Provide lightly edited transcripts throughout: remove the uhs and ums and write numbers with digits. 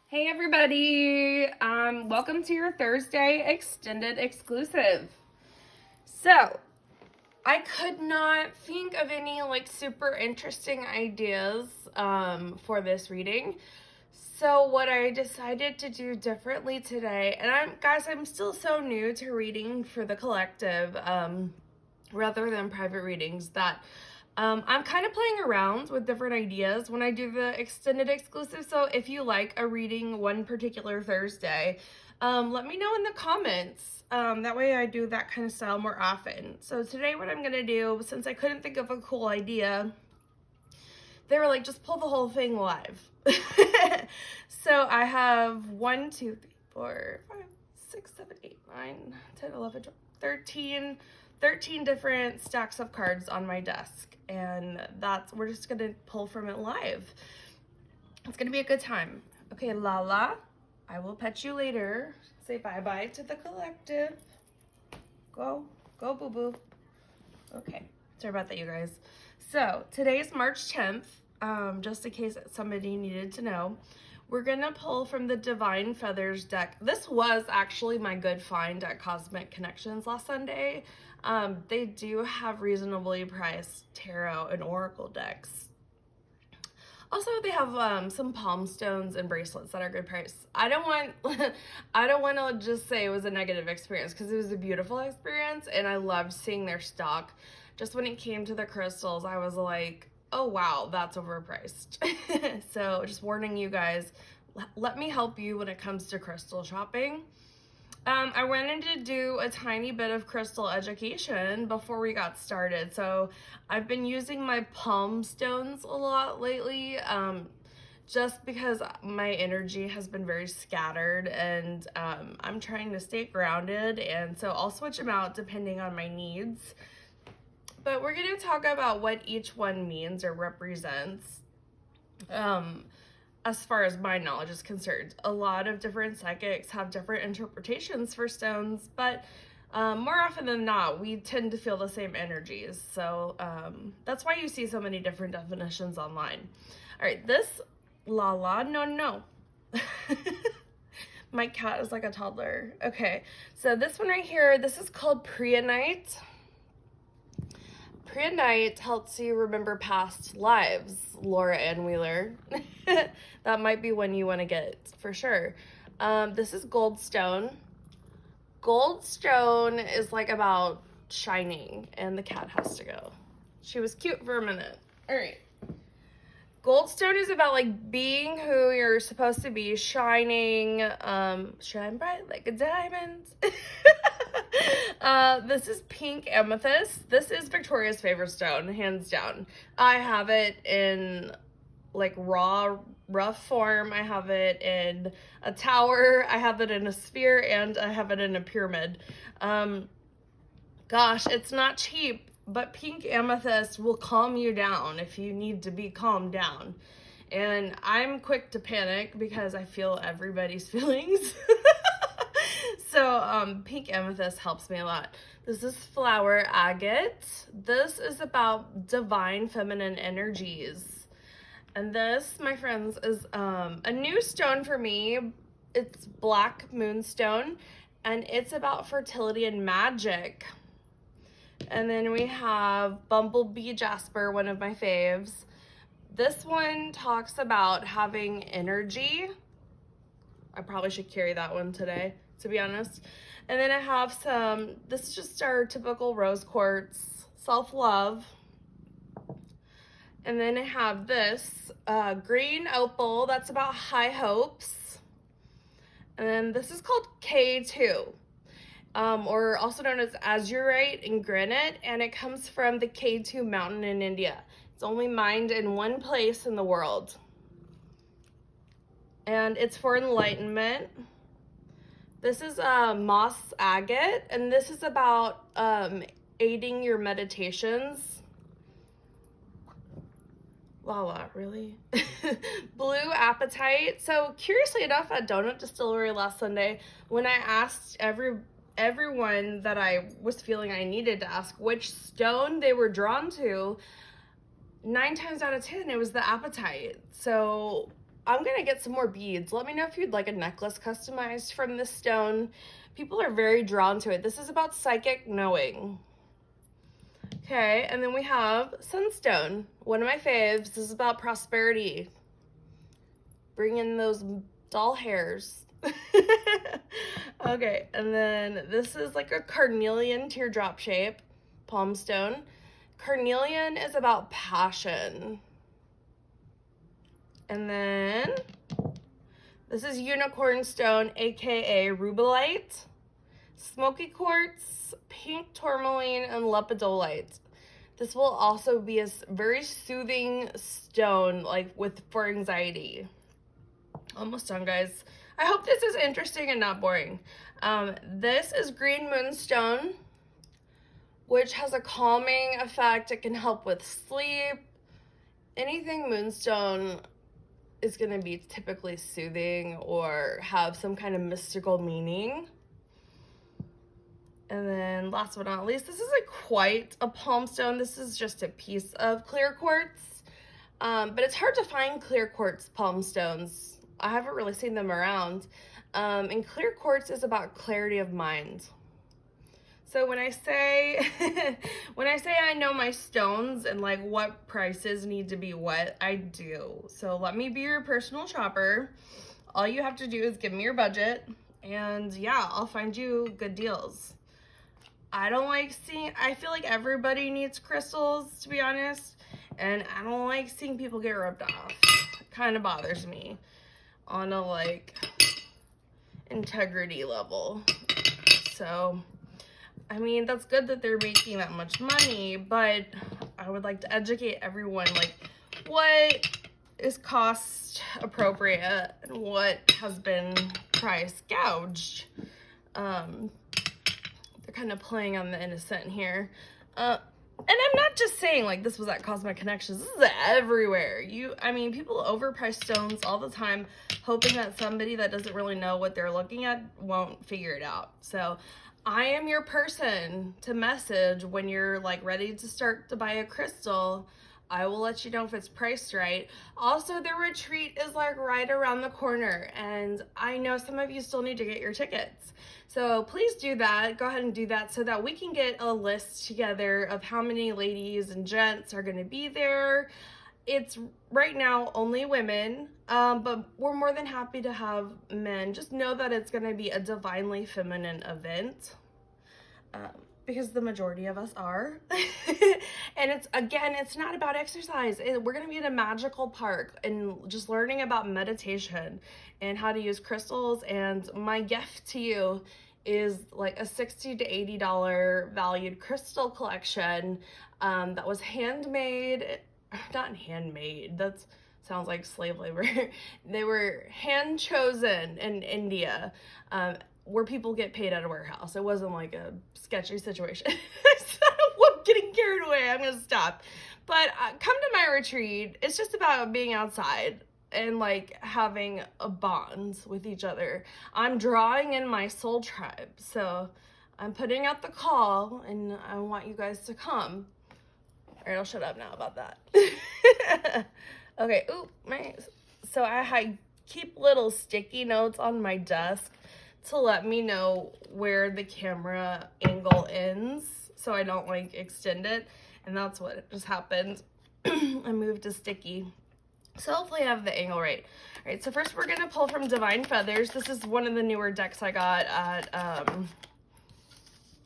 Hey everybody, welcome to your Thursday extended exclusive. So, I could not think of any super interesting ideas for this reading. So what I decided to do differently today, and I'm still so new to reading for the collective, rather than private readings, that I'm kind of playing around with different ideas when I do the extended exclusive. So if you like a reading one particular Thursday, let me know in the comments. That way I do that kind of style more often. So today what I'm going to do, since I couldn't think of a cool idea, they were like, just pull the whole thing live. So I have 1, 2, 3, 4, 5, 6, 7, 8, 9, 10, 11, 12, 13 different stacks of cards on my desk, and we're just gonna pull from it live. It's gonna be a good time. Okay, Lala, I will pet you later. Say bye-bye to the collective. Go boo-boo. Okay, sorry about that, you guys. So today is March 10th, just in case somebody needed to know. We're gonna pull from the Divine Feathers deck. This was actually my good find at Cosmic Connections last Sunday. They do have reasonably priced tarot and oracle decks. Also, they have some palm stones and bracelets that are good price. I don't want to just say it was a negative experience, because it was a beautiful experience and I loved seeing their stock. Just when it came to the crystals, I was like, oh wow, that's overpriced. So just warning you guys, let me help you when it comes to crystal shopping. I wanted to do a tiny bit of crystal education before we got started. So I've been using my palm stones a lot lately, just because my energy has been very scattered, and I'm trying to stay grounded, and so I'll switch them out depending on my needs. But we're going to talk about what each one means or represents. As far as my knowledge is concerned, a lot of different psychics have different interpretations for stones, but more often than not, we tend to feel the same energies. So that's why you see so many different definitions online. All right, this no. My cat is like a toddler. Okay, so this one right here, this is called Preonite. Preonite helps you remember past lives, Laura Ann Wheeler. That might be one you want to get for sure. This is Goldstone. Goldstone is like about shining, and the cat has to go. She was cute for a minute. All right. Goldstone is about like being who you're supposed to be, shining, shine bright like a diamond. This is pink amethyst. This is Victoria's favorite stone, hands down. I have it in like rough form. I have it in a tower. I have it in a sphere, and I have it in a pyramid. Gosh, it's not cheap, but pink amethyst will calm you down if you need to be calmed down. And I'm quick to panic because I feel everybody's feelings. So pink amethyst helps me a lot. This is flower agate. This is about divine feminine energies. And this, my friends, is a new stone for me. It's black moonstone, and it's about fertility and magic. And then we have Bumblebee Jasper, one of my faves. This one talks about having energy. I probably should carry that one today, to be honest. And then I have this is just our typical rose quartz, self-love. And then I have this green opal, that's about high hopes. And then this is called K2. Or also known as azurite and granite, and it comes from the K2 mountain in India. It's only mined in one place in the world, and it's for enlightenment. This is moss agate, and this is about aiding your meditations. Lala, really? Blue apatite. So curiously enough, at Donut Distillery last Sunday, when I asked everyone that I was feeling I needed to ask which stone they were drawn to, 9 times out of 10 it was the apatite. So I'm gonna get some more beads. Let me know if you'd like a necklace customized from this stone. People are very drawn to it. This is about psychic knowing. Okay, and then we have Sunstone, one of my faves. This is about prosperity. Bring in those doll hairs. Okay, and then this is like a carnelian teardrop shape, palm stone. Carnelian is about passion. And then this is unicorn stone, aka rubellite, smoky quartz, pink tourmaline, and lepidolite. This will also be a very soothing stone, like for anxiety. Almost done, guys. I hope this is interesting and not boring. This is green moonstone, which has a calming effect. It can help with sleep. Anything moonstone is going to be typically soothing or have some kind of mystical meaning. And then last but not least, this isn't quite a palm stone. This is just a piece of clear quartz. But it's hard to find clear quartz palm stones. I haven't really seen them around. And clear quartz is about clarity of mind. So when I say I know my stones and like what prices need to be what, I do. So let me be your personal shopper. All you have to do is give me your budget, and yeah, I'll find you good deals. I feel like everybody needs crystals, to be honest, and I don't like seeing people get ripped off. It kind of bothers me on a like integrity level. So I mean, that's good that they're making that much money, but I would like to educate everyone, like, what is cost appropriate and what has been price gouged. They're kind of playing on the innocent here. And I'm not just saying, like, this was at Cosmic Connections. This is everywhere. I mean, people overprice stones all the time, hoping that somebody that doesn't really know what they're looking at won't figure it out. So I am your person to message when you're like ready to start to buy a crystal. I will let you know if it's priced right. Also, the retreat is like right around the corner, and I know some of you still need to get your tickets. So please do that. Go ahead and do that so that we can get a list together of how many ladies and gents are going to be there. It's right now only women, but we're more than happy to have men. Just know that it's going to be a divinely feminine event, because the majority of us are. And it's not about exercise. We're going to be in a magical park and just learning about meditation and how to use crystals. And my gift to you is like a $60 to $80 valued crystal collection that was handmade. Not handmade, that sounds like slave labor. They were hand chosen in India, where people get paid at a warehouse. It wasn't like a sketchy situation. I'm getting carried away. I'm gonna stop. But come to my retreat. It's just about being outside and like having a bond with each other. I'm drawing in my soul tribe, so I'm putting out the call, and I want you guys to come. All right, I'll shut up now about that. Okay, so I keep little sticky notes on my desk to let me know where the camera angle ends so I don't like extend it, and that's what just happened. I moved a sticky. So hopefully I have the angle right. All right, so first we're gonna pull from Divine Feathers. This is one of the newer decks I got at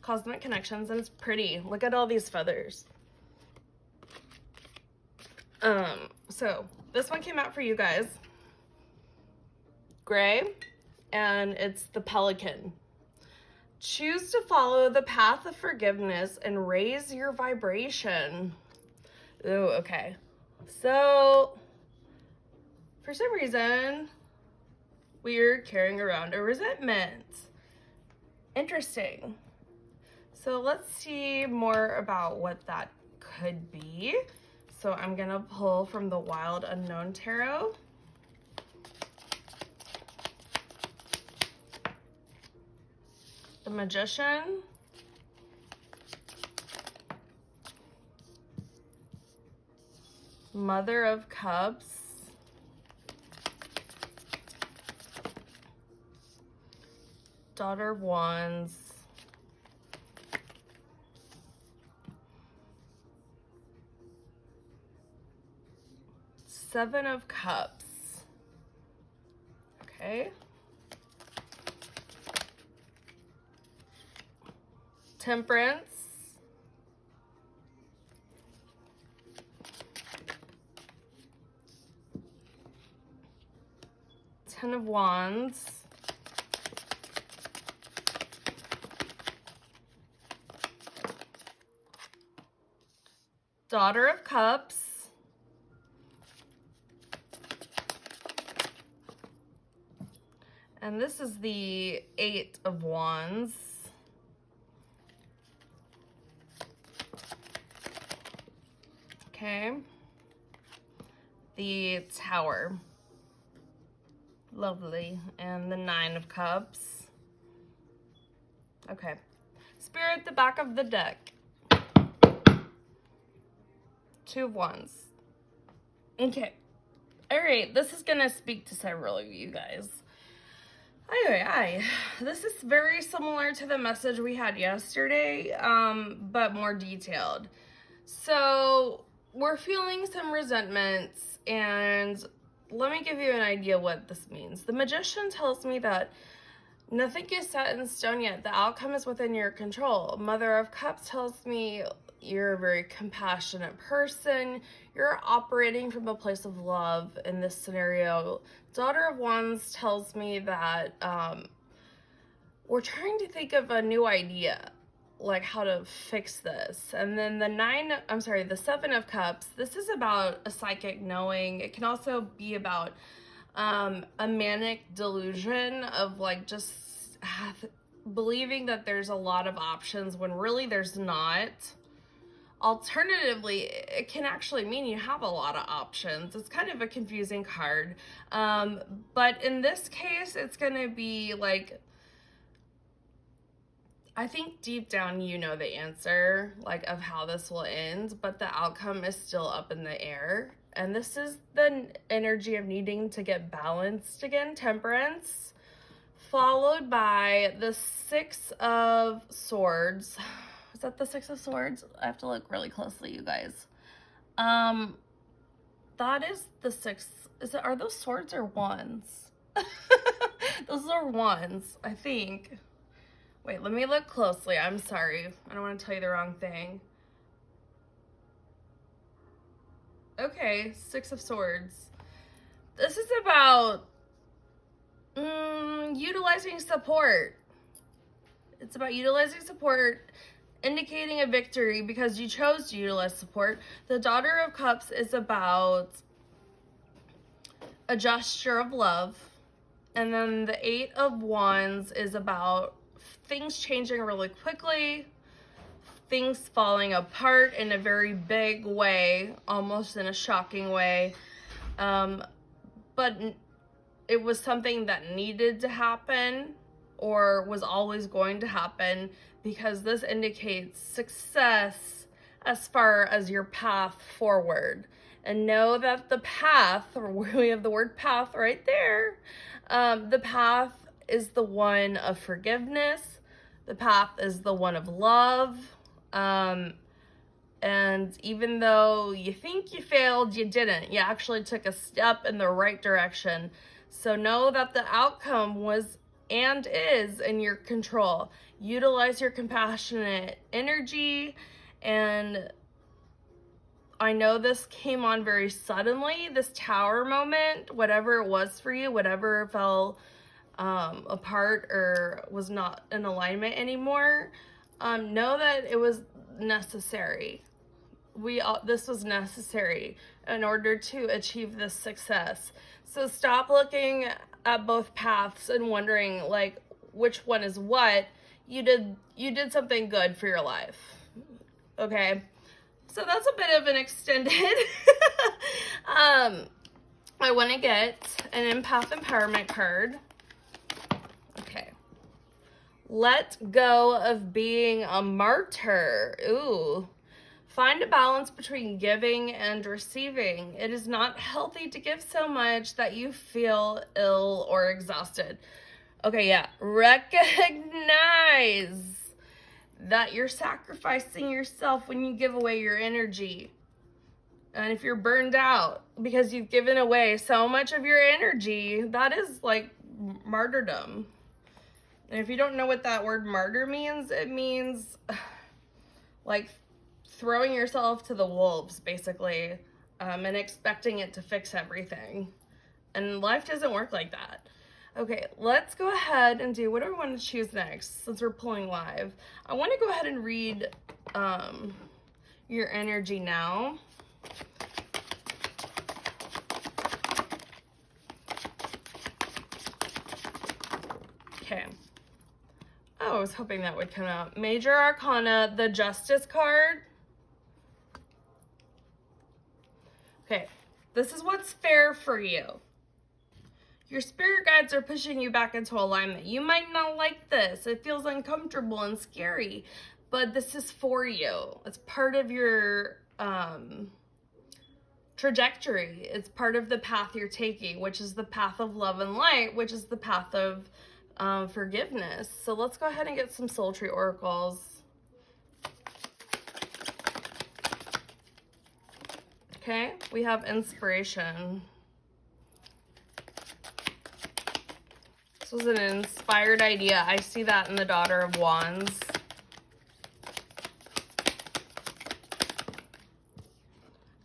Cosmic Connections, and it's pretty. Look at all these feathers. So this one came out for you guys. Gray, and it's the Pelican. Choose to follow the path of forgiveness and raise your vibration. Ooh, okay. So for some reason, we're carrying around a resentment. Interesting. So let's see more about what that could be. So I'm gonna pull from the Wild Unknown Tarot. The Magician. Mother of Cups. Daughter of Wands. Seven of Cups. Okay. Temperance. Ten of Wands. Daughter of Cups. And this is the Eight of Wands. Okay. The Tower. Lovely. And the Nine of Cups. Okay. Spirit, the back of the deck. Two of Wands. Okay. Alright, this is going to speak to several of you guys. This is very similar to the message we had yesterday, but more detailed. So, we're feeling some resentments, and let me give you an idea what this means. The Magician tells me that nothing is set in stone yet. The outcome is within your control. Mother of Cups tells me you're a very compassionate person. You're operating from a place of love in this scenario. Daughter of Wands tells me that we're trying to think of a new idea, like how to fix this. And then the Seven of Cups, this is about a psychic knowing. It can also be about a manic delusion of like just believing that there's a lot of options when really there's not. Alternatively, it can actually mean you have a lot of options. It's kind of a confusing card. But in this case, it's going to be like, I think deep down you know the answer, like of how this will end, but the outcome is still up in the air. And this is the energy of needing to get balanced again, Temperance, followed by the Six of Swords. Is that the Six of Swords? I have to look really closely, you guys. That is the six. Are those swords or wands? Those are wands, I think. Wait, let me look closely. I'm sorry. I don't want to tell you the wrong thing. Okay, Six of Swords. This is about utilizing support. It's about utilizing support, indicating a victory because you chose to utilize support. The Daughter of Cups is about a gesture of love. And then the Eight of Wands is about things changing really quickly, things falling apart in a very big way, almost in a shocking way. But it was something that needed to happen or was always going to happen, because this indicates success as far as your path forward. And know that the path, we have the word path right there, the path is the one of forgiveness. The path is the one of love. And even though you think you failed, you didn't. You actually took a step in the right direction. So know that the outcome was and is in your control. Utilize your compassionate energy. And I know this came on very suddenly, this Tower moment, whatever it was for you, whatever fell apart or was not in alignment anymore, know that it was necessary. This was necessary in order to achieve this success. So stop looking at both paths and wondering like which one is what. You did something good for your life. Okay, so that's a bit of an extended I want to get an empath empowerment card. Okay, let go of being a martyr. Ooh. Find a balance between giving and receiving. It is not healthy to give so much that you feel ill or exhausted. Okay, yeah. Recognize that you're sacrificing yourself when you give away your energy. And if you're burned out because you've given away so much of your energy, that is like martyrdom. And if you don't know what that word martyr means, it means like throwing yourself to the wolves, basically, and expecting it to fix everything. And life doesn't work like that. Okay, let's go ahead and do, what do I want to choose next since we're pulling live? I want to go ahead and read your energy now. Okay. Oh, I was hoping that would come out. Major Arcana, the Justice card. Okay, this is what's fair for you. Your spirit guides are pushing you back into alignment. You might not like this. It feels uncomfortable and scary, but this is for you. It's part of your trajectory. It's part of the path you're taking, which is the path of love and light, which is the path of forgiveness. So let's go ahead and get some soul tree oracles. Okay, we have inspiration. This was an inspired idea. I see that in the Daughter of Wands.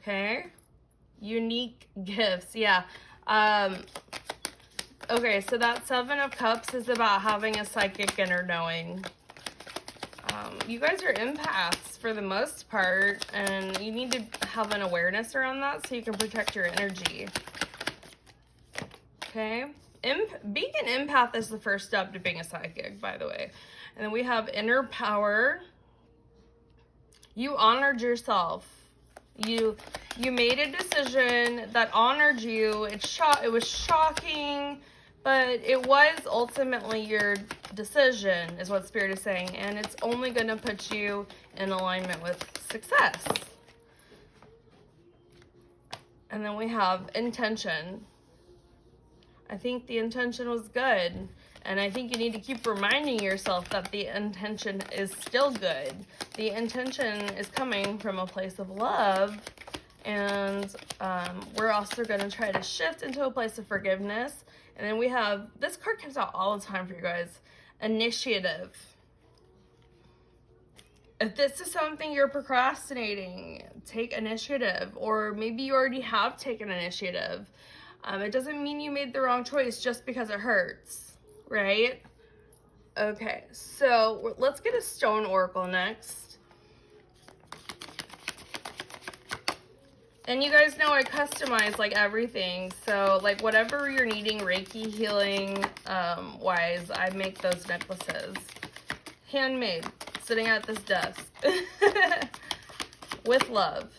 Okay, unique gifts. Yeah. Okay, so that Seven of Cups is about having a psychic inner knowing. You guys are empaths for the most part, and you need to have an awareness around that so you can protect your energy. Okay? Being an empath is the first step to being a psychic, by the way. And then we have inner power. You honored yourself. You made a decision that honored you. It was shocking, but it was ultimately your decision, is what Spirit is saying, and it's only going to put you in alignment with success. And then we have intention. I think the intention was good, and I think you need to keep reminding yourself that the intention is still good. The intention is coming from a place of love, and we're also going to try to shift into a place of forgiveness. And then we have, this card comes out all the time for you guys, initiative. If this is something you're procrastinating, take initiative, or maybe you already have taken initiative. It doesn't mean you made the wrong choice just because it hurts, right? Okay, so let's get a stone oracle next. And you guys know I customize like everything. So like whatever you're needing Reiki healing wise, I make those necklaces. Handmade, sitting at this desk. With love.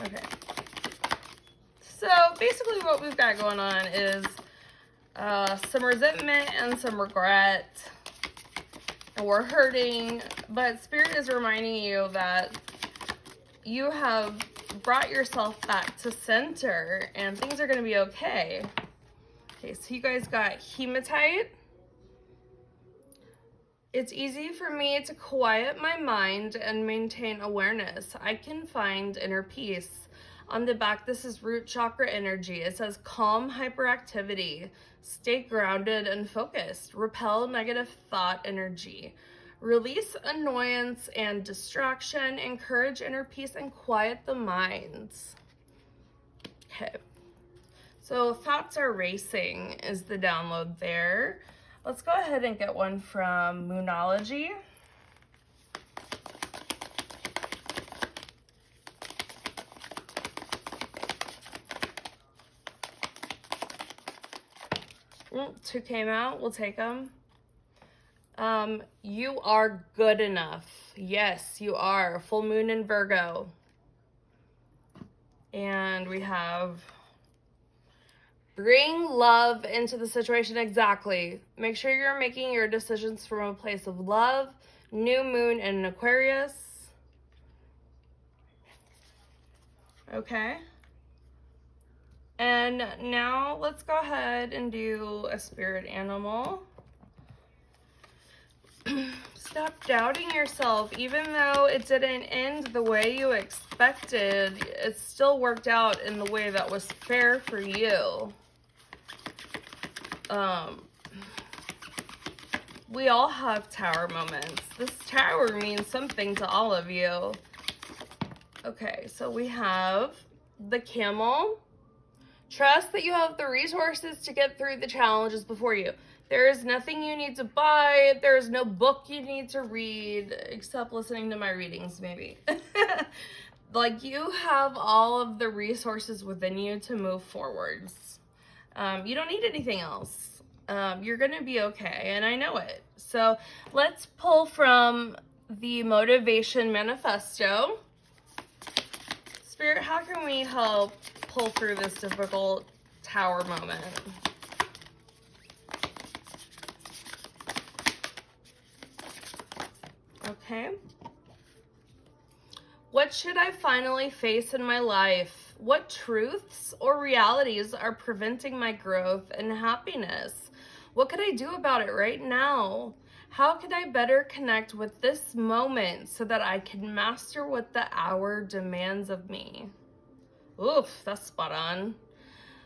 Okay. So basically what we've got going on is some resentment and some regret. And we're hurting, but Spirit is reminding you that you have brought yourself back to center and things are going to be okay. Okay, so you guys got hematite. It's easy for me to quiet my mind and maintain awareness. I can find inner peace. On the back, this is root chakra energy. It says calm hyperactivity. Stay grounded and focused. Repel negative thought energy. Release annoyance and distraction. Encourage inner peace and quiet the mind. Okay. So thoughts are racing is the download there. Let's go ahead and get one from Moonology. Two came out. We'll take them. You are good enough. Yes, you are. Full moon in Virgo. And we have bring love into the situation. Exactly. Make sure you're making your decisions from a place of love. New moon in Aquarius. Okay. And now let's go ahead and do a spirit animal. Stop doubting yourself. Even though it didn't end the way you expected, it still worked out in the way that was fair for you. We all have tower moments. This tower means something to all of you. Okay, so we have the camel. Trust that you have the resources to get through the challenges before you. There is nothing you need to buy. There is no book you need to read, except listening to my readings, maybe. Like, you have all of the resources within you to move forwards. You don't need anything else. You're going to be okay, and I know it. So let's pull from the Motivation Manifesto. Spirit, how can we help pull through this difficult tower moment? Okay. What should I finally face in my life? What truths or realities are preventing my growth and happiness? What could I do about it right now? How can I better connect with this moment so that I can master what the hour demands of me? Oof, that's spot on.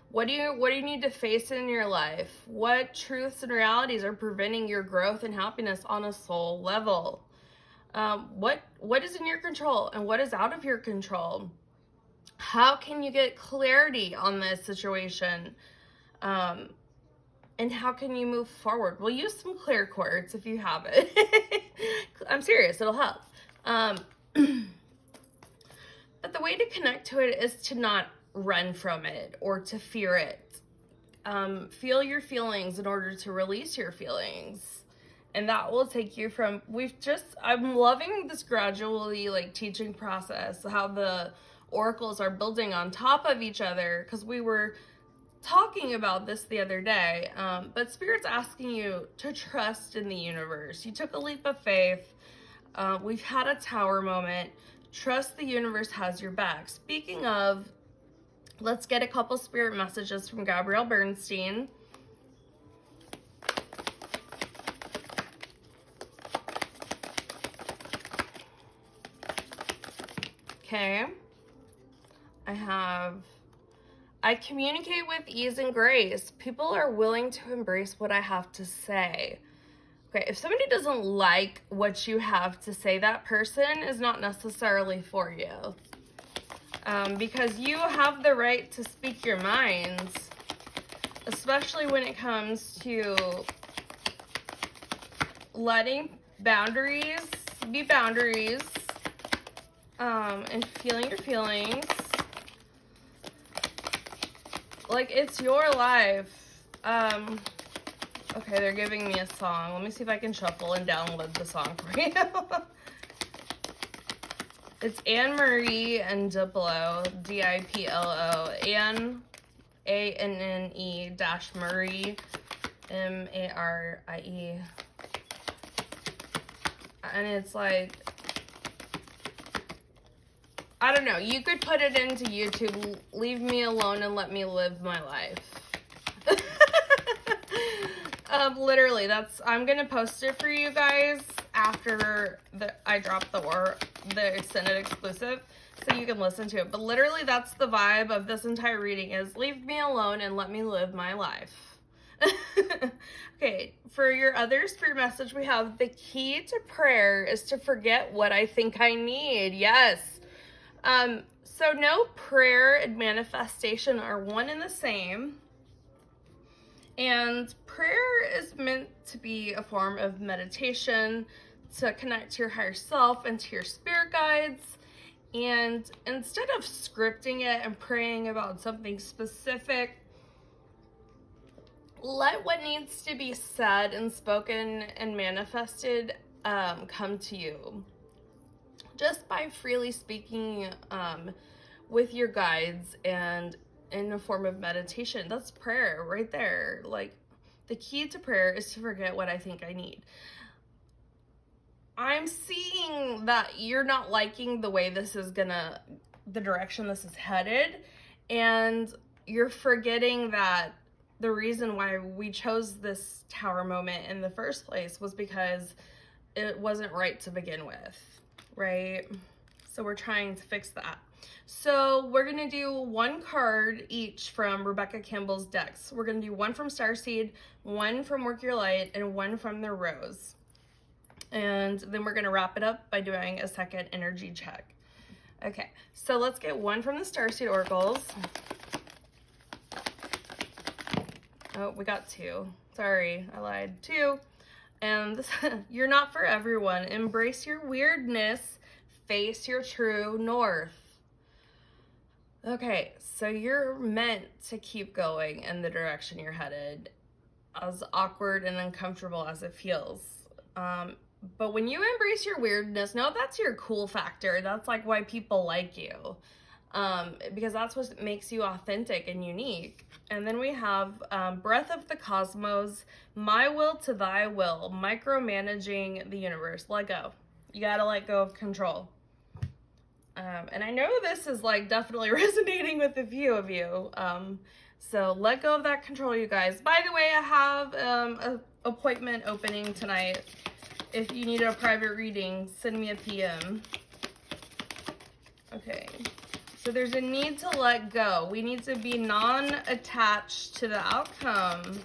What do you need to face in your life? What truths and realities are preventing your growth and happiness on a soul level? What is in your control and what is out of your control? How can you get clarity on this situation? And how can you move forward? We'll use some clear quartz if you have it. I'm serious, it'll help. But the way to connect to it is to not run from it or to fear it. Feel your feelings in order to release your feelings. And that will take you from, I'm loving this gradually like teaching process, how the oracles are building on top of each other, because we were talking about this the other day, but Spirit's asking you to trust in the universe. You took a leap of faith. We've had a tower moment. Trust the universe has your back. Speaking of, let's get a couple spirit messages from Gabrielle Bernstein. Okay. I communicate with ease and grace. People are willing to embrace what I have to say. Okay, if somebody doesn't like what you have to say, that person is not necessarily for you. Because you have the right to speak your minds, especially when it comes to letting boundaries be boundaries, and feeling your feelings. Like, it's your life. Okay, they're giving me a song. Let me see if I can shuffle and download the song for you. It's Anne Marie and Diplo, Diplo, Anne, A-N-N-E dash Marie, M-A-R-I-E. And it's like, I don't know, you could put it into YouTube, leave me alone and let me live my life. Literally, I'm gonna post it for you guys after I drop the extended exclusive, so you can listen to it. But literally, that's the vibe of this entire reading, is leave me alone and let me live my life. Okay, for your other spirit message, we have the key to prayer is to forget what I think I need. Yes. So no prayer and manifestation are one and the same. And prayer is meant to be a form of meditation to connect to your higher self and to your spirit guides. And instead of scripting it and praying about something specific, let what needs to be said and spoken and manifested come to you. Just by freely speaking with your guides and in a form of meditation. That's prayer right there. Like, the key to prayer is to forget what I think I need. I'm seeing that you're not liking the way the direction this is headed. And you're forgetting that the reason why we chose this tower moment in the first place was because it wasn't right to begin with, right? So we're trying to fix that. So we're gonna do one card each from Rebecca Campbell's decks. We're gonna do one from Starseed, one from Work Your Light, and one from the Rose. And then we're gonna wrap it up by doing a second energy check. Okay, so let's get one from the Starseed Oracles. Oh, we got two. Sorry, I lied. Two. And this, you're not for everyone. Embrace your weirdness. Face your true north. Okay, so you're meant to keep going in the direction you're headed, as awkward and uncomfortable as it feels. But when you embrace your weirdness, no, that's your cool factor. That's like why people like you. Because that's what makes you authentic and unique. And then we have Breath of the Cosmos, My Will to Thy Will, micromanaging the universe. Let go. You gotta let go of control. And I know this is like definitely resonating with a few of you. So let go of that control, you guys. By the way, I have an appointment opening tonight. If you need a private reading, send me a PM. Okay. So there's a need to let go. We need to be non-attached to the outcome.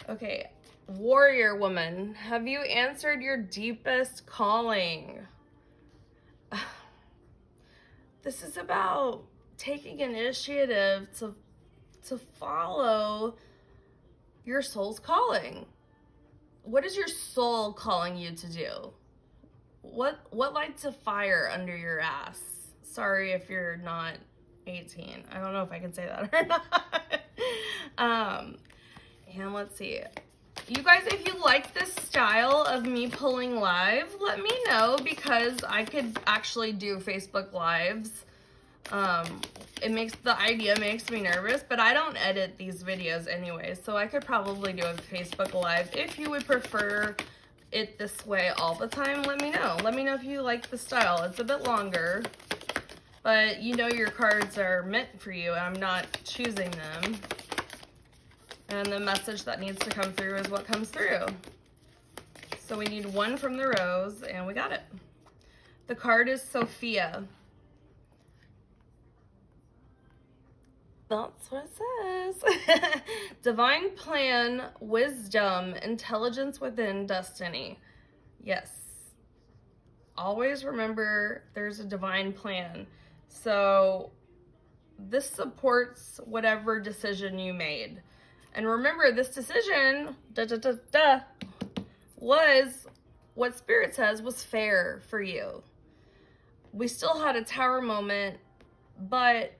Okay, warrior woman, have you answered your deepest calling? This is about taking initiative to follow your soul's calling. What is your soul calling you to do? What lights a fire under your ass? Sorry if you're not 18. I don't know if I can say that or not. And let's see. You guys, if you like this style of me pulling live, let me know, because I could actually do Facebook Lives. The idea makes me nervous, but I don't edit these videos anyway, so I could probably do a Facebook Live. If you would prefer it this way all the time, let me know. Let me know if you like the style. It's a bit longer, but you know your cards are meant for you. I'm not choosing them. And the message that needs to come through is what comes through. So we need one from the Rose, and we got it. The card is Sophia. That's what it says. Divine plan, wisdom, intelligence within destiny. Yes. Always remember there's a divine plan. So this supports whatever decision you made. And remember, this decision, was what Spirit says was fair for you. We still had a tower moment, but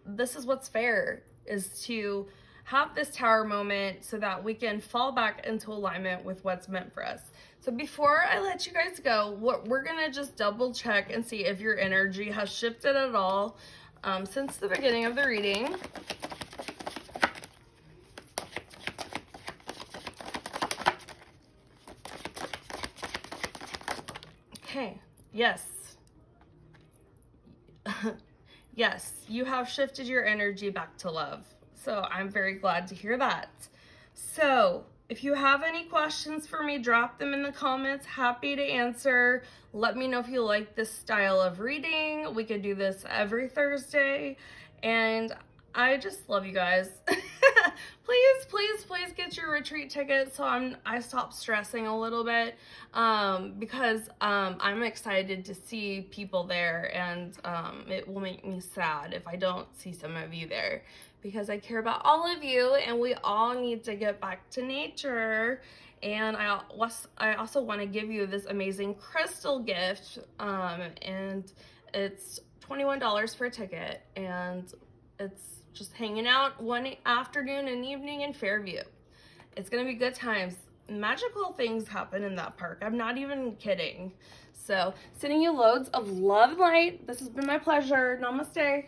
this is what's fair, is to have this tower moment so that we can fall back into alignment with what's meant for us. So before I let you guys go, we're gonna just double check and see if your energy has shifted at all since the beginning of the reading. Okay, yes. Yes, you have shifted your energy back to love. So I'm very glad to hear that. So if you have any questions for me, drop them in the comments. Happy to answer. Let me know if you like this style of reading. We could do this every Thursday. And I just love you guys. Please, please, please get your retreat ticket so I stop stressing a little bit, because I'm excited to see people there, and it will make me sad if I don't see some of you there, because I care about all of you, and we all need to get back to nature. And I also want to give you this amazing crystal gift, and it's $21 for a ticket, and it's just hanging out one afternoon and evening in Fairview. It's gonna be good times. Magical things happen in that park. I'm not even kidding. So sending you loads of love and light. This has been my pleasure. Namaste.